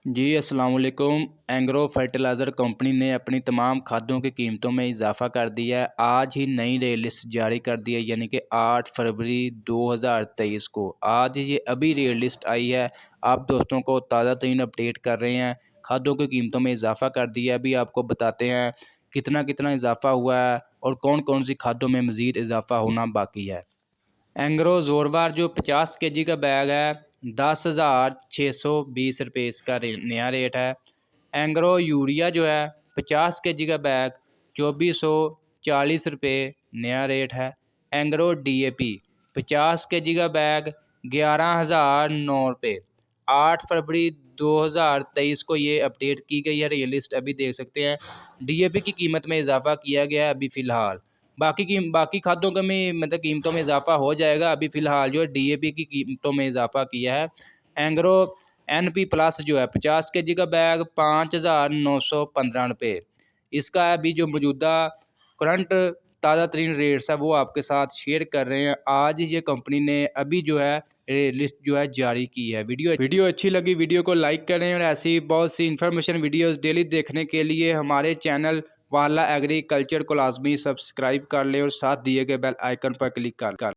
जी अस्सलाम वालेकुम। Engro fertiliser company ने अपनी तमाम खादों की कीमतों में इजाफ़ा कर दिया है। आज ही नई रेट लिस्ट जारी कर दी है, यानी कि 8 फरवरी 2023 को आज ये अभी रेट लिस्ट आई है। आप दोस्तों को ताज़ा तरीन अपडेट कर रहे हैं। खादों की कीमतों में इजाफ़ा कर दिया है। अभी आपको बताते हैं कितना कितना इजाफ़ा हुआ है और कौन कौन सी खादों में मज़ीद इजाफ़ा होना बाकी है। एंग्रो जोरवार जो 50 केजी का बैग है 10,620 रुपये इसका नया रेट है। एंग्रो यूरिया जो है 50 केजी का बैग 2440 रुपये नया रेट है। एंग्रो DAP 50 केजी का बैग 11,009 रुपये। 8 फरवरी 2023 को ये अपडेट की गई है। ये लिस्ट अभी देख सकते हैं। DAP की कीमत में इजाफा किया गया है अभी फ़िलहाल। बाकी खादों का में मतलब कीमतों में इजाफा हो जाएगा। अभी फ़िलहाल जो है DAP की कीमतों में इजाफा किया है। एंग्रो NP+ जो है 50 केजी का बैग 5,915 रुपये। इसका अभी जो मौजूदा करंट ताज़ा तरीन रेट्स है वो आपके साथ शेयर कर रहे हैं। आज ये कंपनी ने अभी जो है लिस्ट जो है जारी की है। वीडियो अच्छी लगी वीडियो को लाइक करें और ऐसी बहुत सी इन्फॉर्मेशन वीडियोस डेली देखने के लिए हमारे चैनल वाला एग्रीकल्चर को लाजमी सब्सक्राइब कर लें और साथ दिए गए बेल आइकन पर क्लिक कर